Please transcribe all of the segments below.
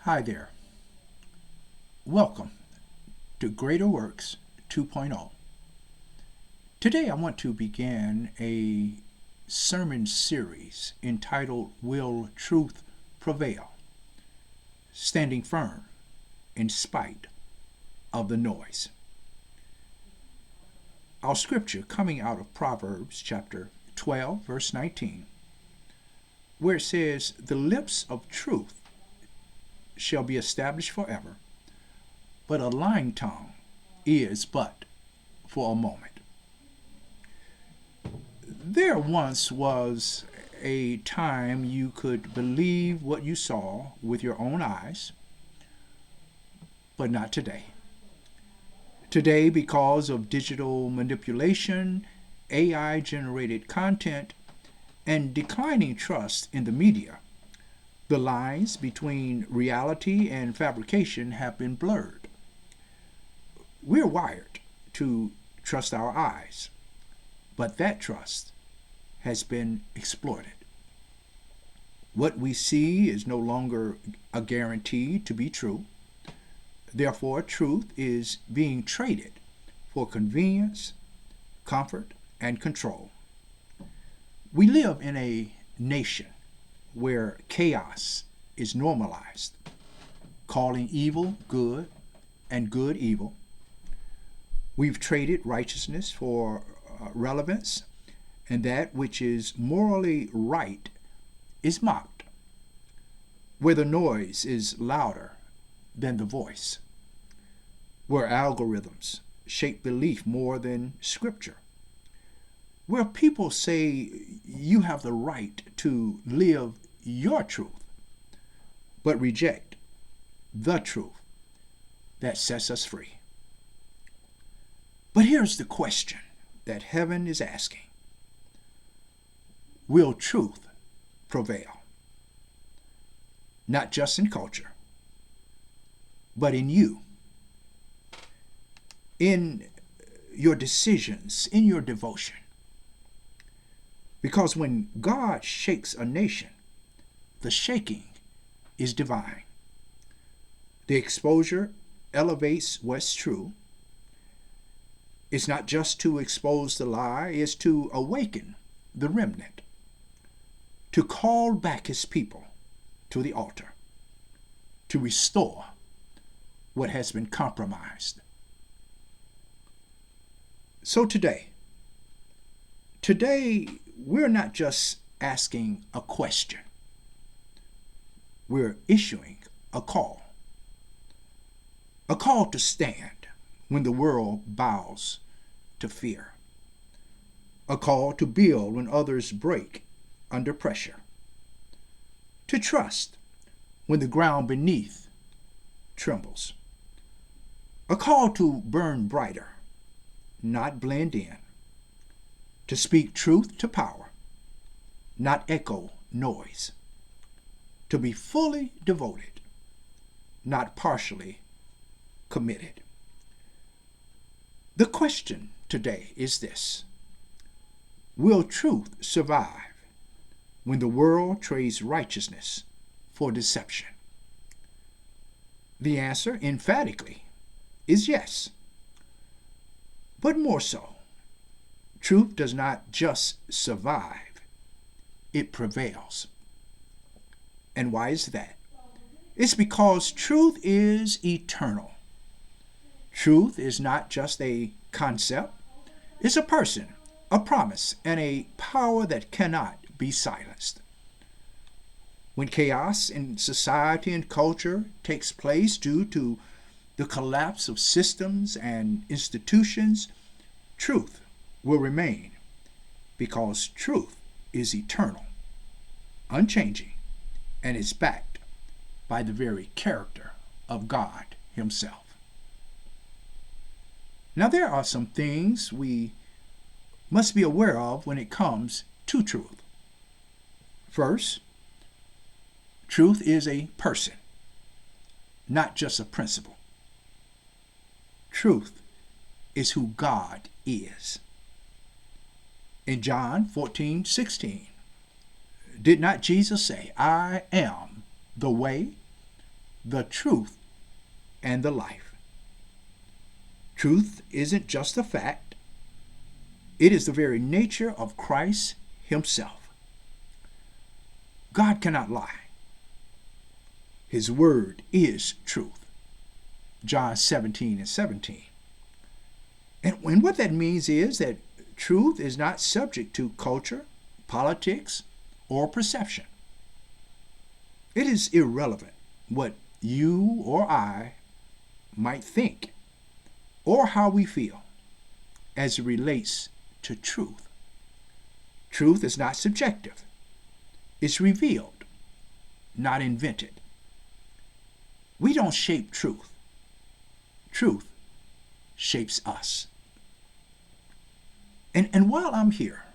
Hi there. Welcome to Greater Works 2.0. Today I want to begin a sermon series entitled Will Truth Prevail? Standing Firm in Spite of the Noise. Our scripture coming out of Proverbs chapter 12, verse 19, where it says, "The lips of truth shall be established forever, but a lying tongue is but for a moment." There once was a time you could believe what you saw with your own eyes, but not today. Today, because of digital manipulation, AI-generated content, and declining trust in the media, the lines between reality and fabrication have been blurred. We're wired to trust our eyes, but that trust has been exploited. What we see is no longer a guarantee to be true. Therefore, truth is being traded for convenience, comfort, and control. We live in a nation where chaos is normalized, calling evil good and good evil. We've traded righteousness for relevance, and that which is morally right is mocked, where the noise is louder than the voice, where algorithms shape belief more than scripture, where people say you have the right to live your truth, but reject the truth that sets us free. But here's the question that heaven is asking. Will truth prevail? Not just in culture, but in you, in your decisions, in your devotion. Because when God shakes a nation, the shaking is divine. The exposure elevates what's true. It's not just to expose the lie, it's to awaken the remnant, to call back his people to the altar, to restore what has been compromised. So today, we're not just asking a question. We're issuing a call to stand when the world bows to fear, a call to build when others break under pressure, to trust when the ground beneath trembles, a call to burn brighter, not blend in, to speak truth to power, not echo noise, to be fully devoted, not partially committed. The question today is this: will truth survive when the world trades righteousness for deception? The answer, emphatically, is yes. But more so, truth does not just survive, it prevails. And why is that? It's because truth is eternal. Truth is not just a concept, it's a person, a promise, and a power that cannot be silenced. When chaos in society and culture takes place due to the collapse of systems and institutions, truth will remain, because truth is eternal, unchanging, and is backed by the very character of God himself. Now, there are some things we must be aware of when it comes to truth. First, truth is a person, not just a principle. Truth is who God is. In John 14:16, did not Jesus say, "I am the way, the truth, and the life. Truth isn't just a fact, it is the very nature of Christ himself. God cannot lie. His word is truth. John 17:17. And what that means is that truth is not subject to culture, politics, or perception. It is irrelevant what you or I might think or how we feel as it relates to truth. Truth is not subjective. It's revealed, not invented. We don't shape truth. Truth shapes us. And while I'm here,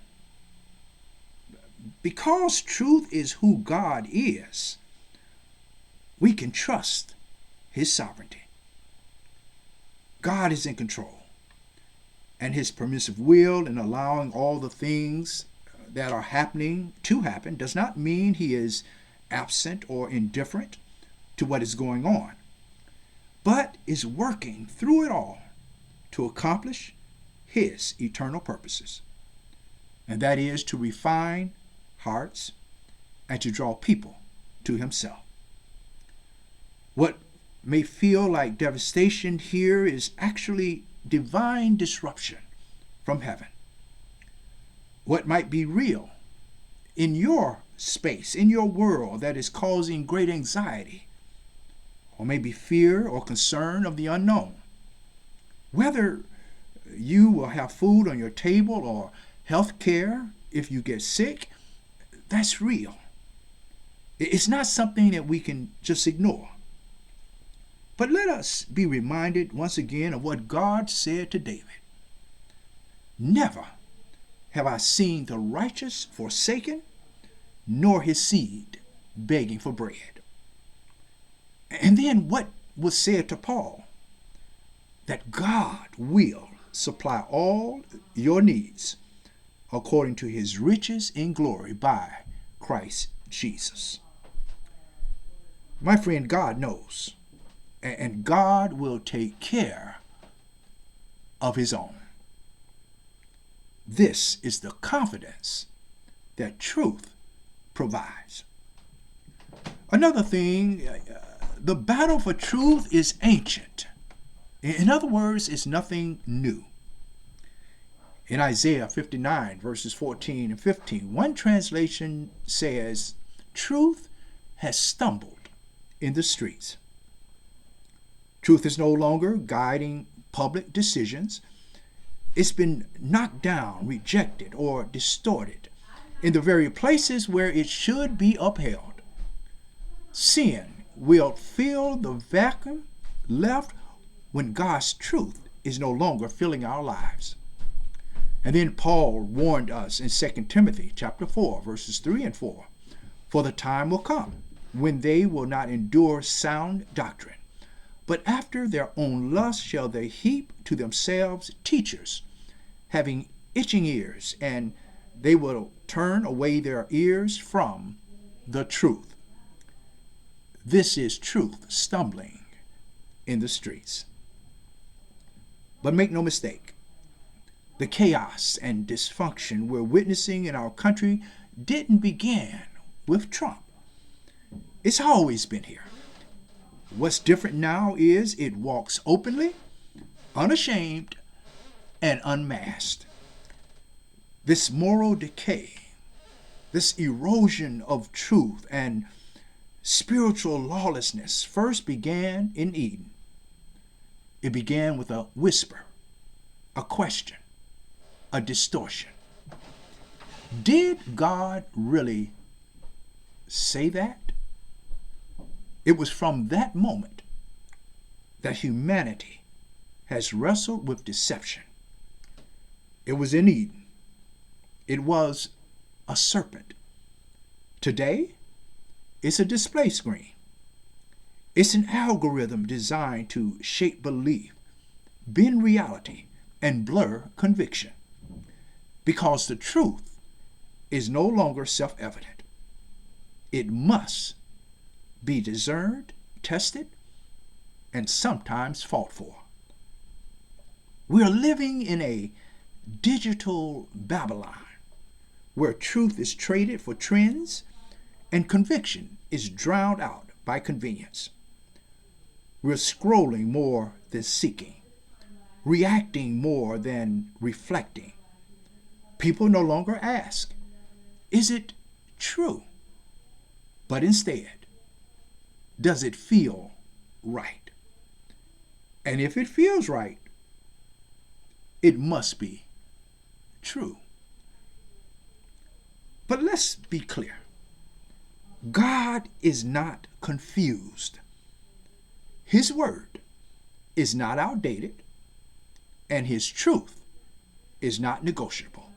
because truth is who God is, we can trust his sovereignty. God is in control, and his permissive will in allowing all the things that are happening to happen does not mean he is absent or indifferent to what is going on, but is working through it all to accomplish his eternal purposes, and that is to refine hearts and to draw people to himself. What may feel like devastation here is actually divine disruption from heaven. What might be real in your space, in your world, that is causing great anxiety, or maybe fear or concern of the unknown. Whether you will have food on your table or health care if you get sick, that's real. It's not something that we can just ignore. But let us be reminded once again of what God said to David. Never have I seen the righteous forsaken, nor his seed begging for bread. And then what was said to Paul? That God will supply all your needs according to his riches in glory by Christ Jesus. My friend, God knows, and God will take care of his own. This is the confidence that truth provides. Another thing, the battle for truth is ancient. In other words, it's nothing new. In Isaiah 59, verses 14 and 15, one translation says, truth has stumbled in the streets. Truth is no longer guiding public decisions. It's been knocked down, rejected, or distorted in the very places where it should be upheld. Sin will fill the vacuum left when God's truth is no longer filling our lives. And then Paul warned us in 2 Timothy chapter 4, verses 3 and 4, for the time will come when they will not endure sound doctrine, but after their own lust shall they heap to themselves teachers, having itching ears, and they will turn away their ears from the truth. This is truth stumbling in the streets. But make no mistake, the chaos and dysfunction we're witnessing in our country didn't begin with Trump. It's always been here. What's different now is it walks openly, unashamed, and unmasked. This moral decay, this erosion of truth and spiritual lawlessness first began in Eden. It began with a whisper, a question, a distortion. Did God really say that? It was from that moment that humanity has wrestled with deception. It was in Eden. It was a serpent. Today, it's a display screen. It's an algorithm designed to shape belief, bend reality, and blur conviction. Because the truth is no longer self-evident. It must be discerned tested and sometimes fought for. We are living in a digital Babylon where truth is traded for trends and conviction is drowned out by convenience. We're scrolling more than seeking, reacting more than reflecting. People no longer ask, is it true? But instead, does it feel right? And if it feels right, it must be true. But let's be clear. God is not confused. His word is not outdated, and his truth is not negotiable.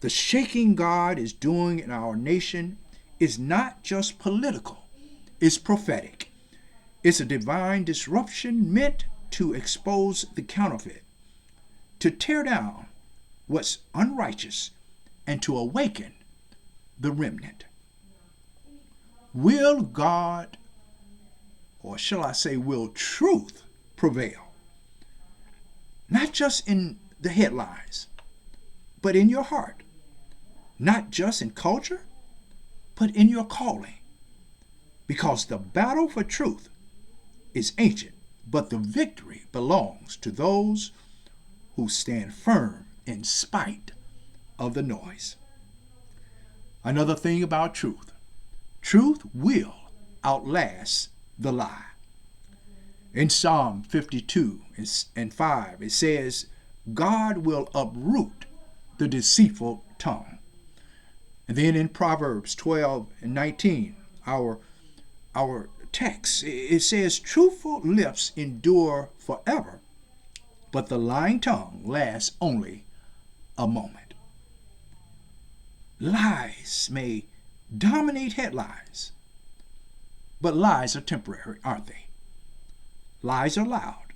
The shaking God is doing in our nation is not just political, it's prophetic. It's a divine disruption meant to expose the counterfeit, to tear down what's unrighteous, and to awaken the remnant. Will God, or shall I say, will truth prevail? Not just in the headlines, but in your heart. Not just in culture, but in your calling. Because the battle for truth is ancient, but the victory belongs to those who stand firm in spite of the noise. Another thing about truth. Truth will outlast the lie. In Psalm 52 and 5, it says, God will uproot the deceitful tongue. And then in Proverbs 12 and 19, our text, it says, truthful lips endure forever, but the lying tongue lasts only a moment. Lies may dominate headlines, but lies are temporary, aren't they? Lies are loud.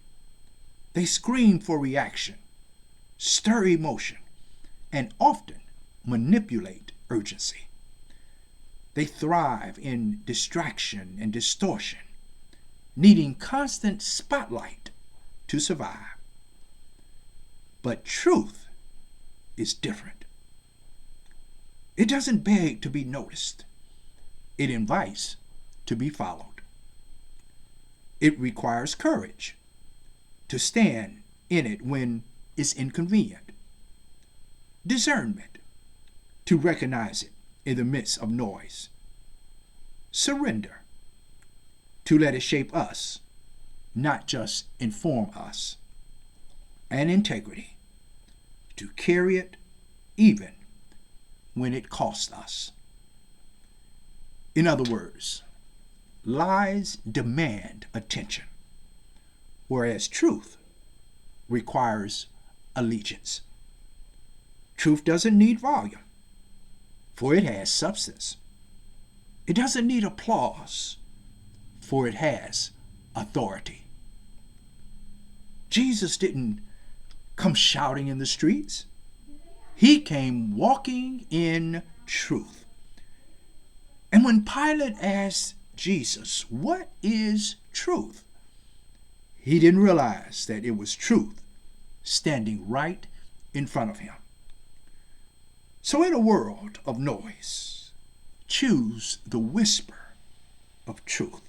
They scream for reaction, stir emotion, and often manipulate urgency. They thrive in distraction and distortion, needing constant spotlight to survive. But truth is different. It doesn't beg to be noticed. It invites to be followed. It requires courage to stand in it when it's inconvenient. Discernment to recognize it in the midst of noise. Surrender to let it shape us, not just inform us. And integrity to carry it even when it costs us. In other words, lies demand attention, whereas truth requires allegiance. Truth doesn't need volume, for it has substance. It doesn't need applause, for it has authority. Jesus didn't come shouting in the streets. He came walking in truth. And when Pilate asked Jesus, what is truth? He didn't realize that it was truth standing right in front of him. So in a world of noise, choose the whisper of truth.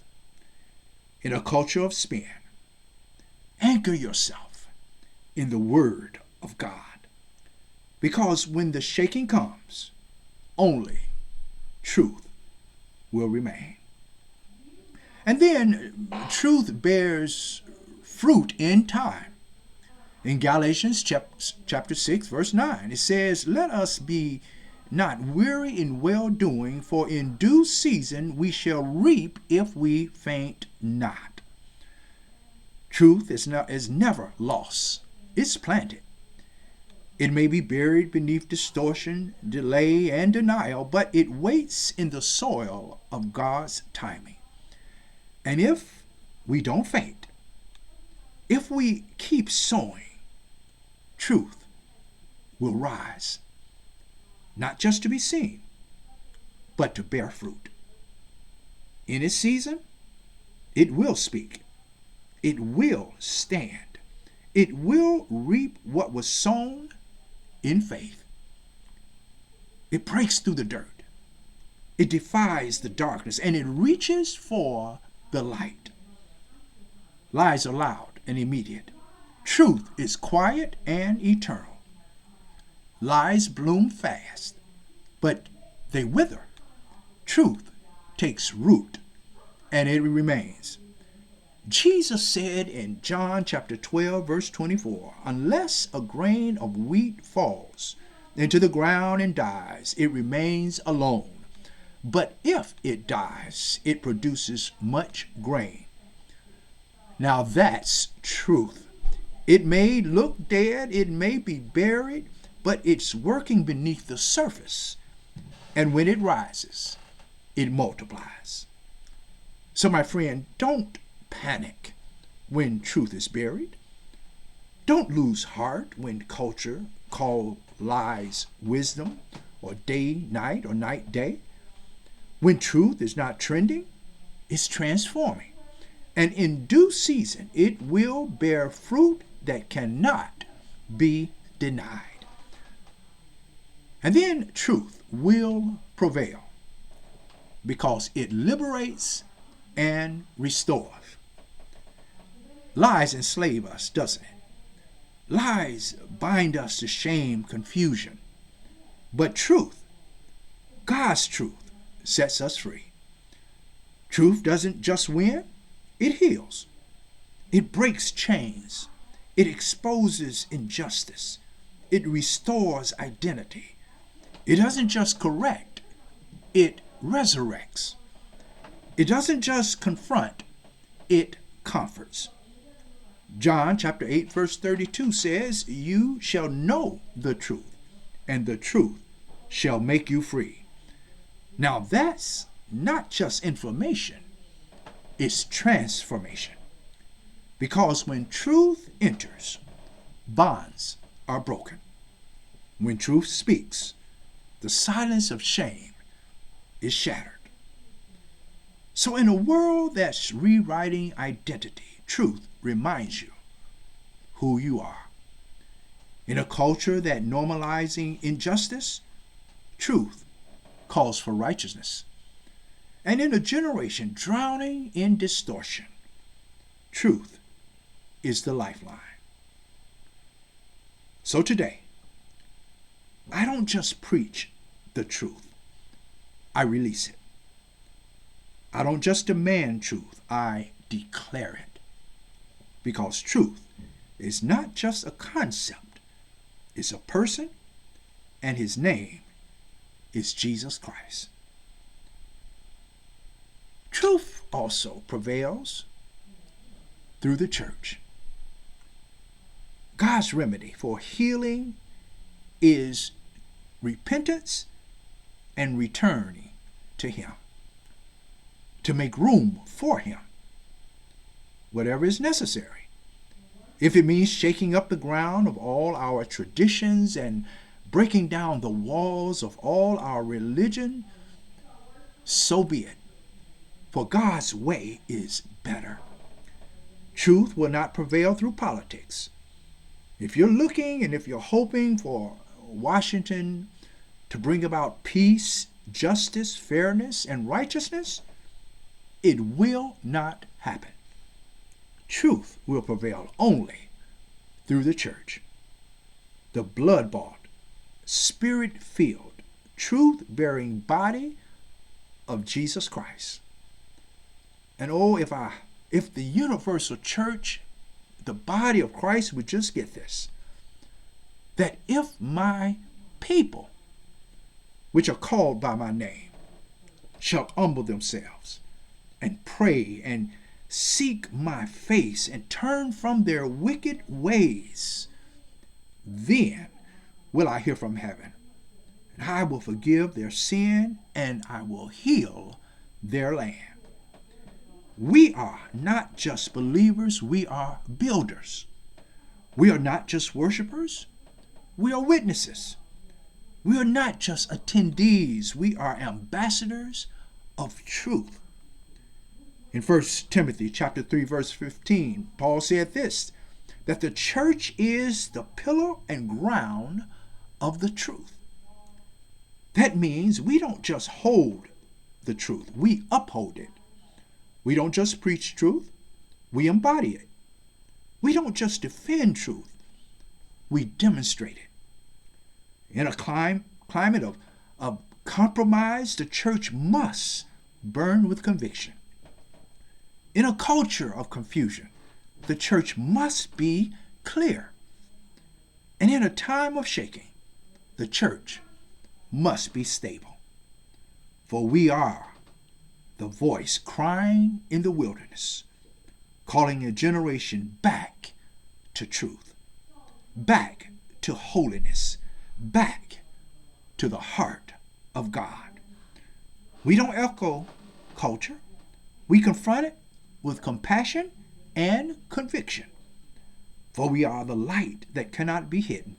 In a culture of spin, anchor yourself in the Word of God. Because when the shaking comes, only truth will remain. And then truth bears fruit in time. In Galatians chapter 6, verse 9, it says, let us be not weary in well-doing, for in due season we shall reap if we faint not. Truth is never lost. It's planted. It may be buried beneath distortion, delay, and denial, but it waits in the soil of God's timing. And if we don't faint, if we keep sowing, truth will rise, not just to be seen, but to bear fruit. In its season, It will speak. It will stand. It will reap what was sown in faith. It breaks through the dirt. It defies the darkness, and it reaches for the light. Lies are loud and immediate. Truth is quiet and eternal. Lies bloom fast, but they wither. Truth takes root, and it remains. Jesus said in John chapter 12, verse 24, unless a grain of wheat falls into the ground and dies, it remains alone. But if it dies, it produces much grain. Now that's truth. It may look dead, it may be buried, but it's working beneath the surface. And when it rises, it multiplies. So my friend, don't panic when truth is buried. Don't lose heart when culture calls lies wisdom, or day, night, or night, day. When truth is not trending, it's transforming. And in due season, it will bear fruit that cannot be denied. And then truth will prevail because it liberates and restores. Lies enslave us, doesn't it? Lies bind us to shame, confusion. But truth, God's truth, sets us free. Truth doesn't just win, it heals. It breaks chains. It exposes injustice. It restores identity. It doesn't just correct, it resurrects. It doesn't just confront, it comforts. John chapter 8, verse 32 says, you shall know the truth, and the truth shall make you free. Now that's not just information, it's transformation. Because when truth enters, bonds are broken. When truth speaks, the silence of shame is shattered. So in a world that's rewriting identity, truth reminds you who you are. In a culture that normalizing injustice, truth calls for righteousness. And in a generation drowning in distortion, truth is the lifeline. So today, I don't just preach the truth, I release it. I don't just demand truth, I declare it. Because truth is not just a concept, it's a person, and his name is Jesus Christ. Truth also prevails through the church. God's remedy for healing is repentance and returning to him, to make room for him, whatever is necessary. If it means shaking up the ground of all our traditions and breaking down the walls of all our religion, so be it. For God's way is better. Truth will not prevail through politics. If you're looking and if you're hoping for Washington to bring about peace, justice, fairness, and righteousness, it will not happen. Truth will prevail only through the church. The blood-bought, spirit-filled, truth-bearing body of Jesus Christ. And oh, if the universal church, the body of Christ, would just get this, that if my people, which are called by my name, shall humble themselves and pray and seek my face and turn from their wicked ways, then will I hear from heaven, and I will forgive their sin, and I will heal their land. We are not just believers, we are builders. We are not just worshipers, we are witnesses. We are not just attendees, we are ambassadors of truth. In 1 Timothy chapter 3, verse 15, Paul said this, that the church is the pillar and ground of the truth. That means we don't just hold the truth, we uphold it. We don't just preach truth, we embody it. We don't just defend truth, we demonstrate it. In a climate of compromise, the church must burn with conviction. In a culture of confusion, the church must be clear. And in a time of shaking, the church must be stable. For we are the voice crying in the wilderness, calling a generation back to truth, back to holiness, back to the heart of God. We don't echo culture. We confront it with compassion and conviction. For we are the light that cannot be hidden,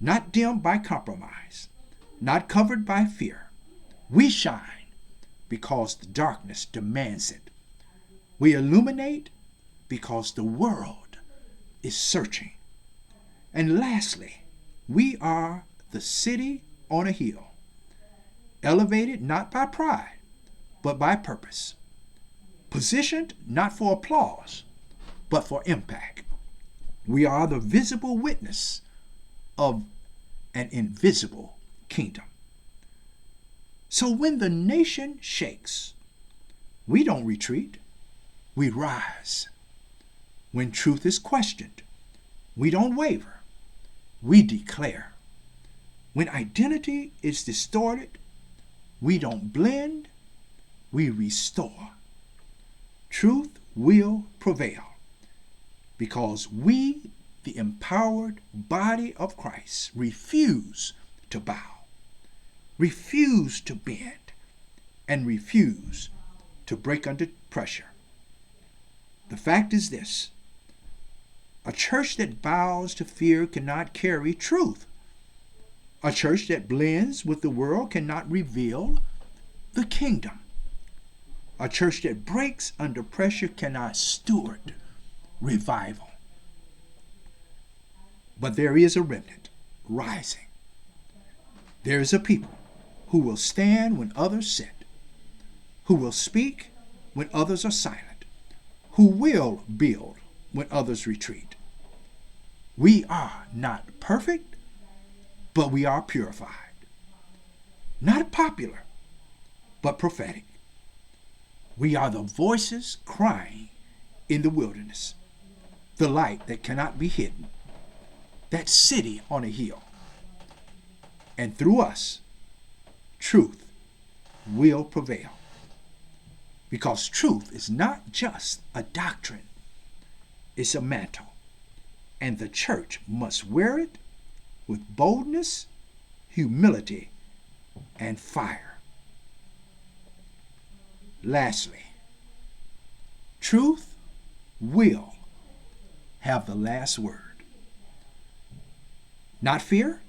not dimmed by compromise, not covered by fear. We shine because the darkness demands it. We illuminate because the world is searching. And lastly, we are the city on a hill, elevated not by pride, but by purpose, positioned not for applause, but for impact. We are the visible witness of an invisible kingdom. So when the nation shakes, we don't retreat, we rise. When truth is questioned, we don't waver, we declare. When identity is distorted, we don't blend, we restore. Truth will prevail because we, the empowered body of Christ, refuse to bow, refuse to bend, and refuse to break under pressure. The fact is this: a church that bows to fear cannot carry truth. A church that blends with the world cannot reveal the kingdom. A church that breaks under pressure cannot steward revival. But there is a remnant rising. There is a people who will stand when others sit, who will speak when others are silent, who will build when others retreat. We are not perfect, but we are purified. Not popular, but prophetic. We are the voices crying in the wilderness, the light that cannot be hidden, that city on a hill. And through us, truth will prevail. Because truth is not just a doctrine, it's a mantle. And the church must wear it with boldness, humility, and fire. Lastly, truth will have the last word. Not fear,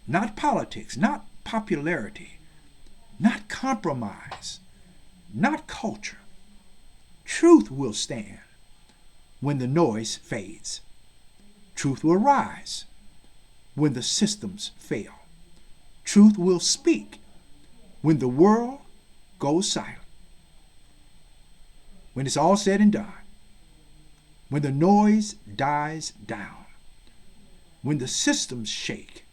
not politics, not popularity, not compromise, not culture. Truth will stand when the noise fades. Truth will rise when the systems fail. Truth will speak when the world goes silent. When it's all said and done, when the noise dies down, when the systems shake,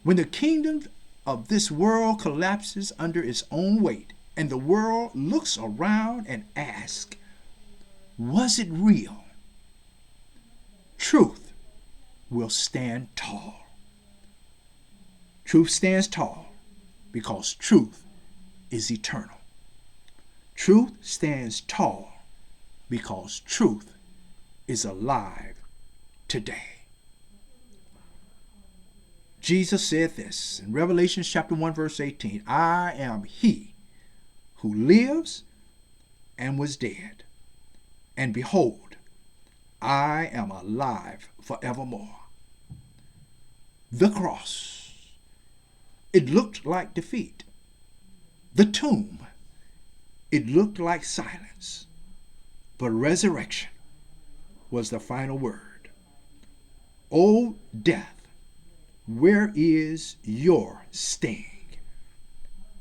when the kingdom of this world collapses under its own weight, and the world looks around and asks, was it real? Truth will stand tall. Truth stands tall because truth is eternal. Truth stands tall because truth is alive today. Jesus said this in Revelation chapter 1, verse 18, I am he who lives and was dead, and behold, I am alive forevermore. The cross, it looked like defeat. The tomb, It looked like silence, but resurrection was the final word. O death, where is your sting?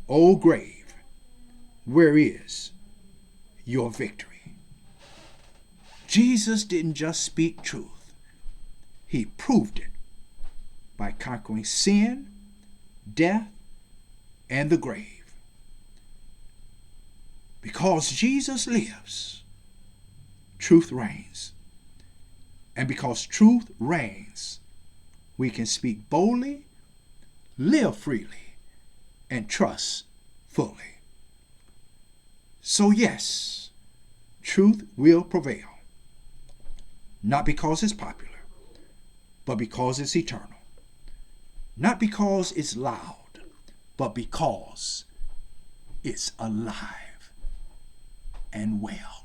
O grave, where is your victory? Jesus didn't just speak truth. He proved it by conquering sin, death, and the grave. Because Jesus lives, truth reigns. And because truth reigns, we can speak boldly, live freely, and trust fully. So yes, truth will prevail. Not because it's popular, but because it's eternal. Not because it's loud, but because it's alive and well.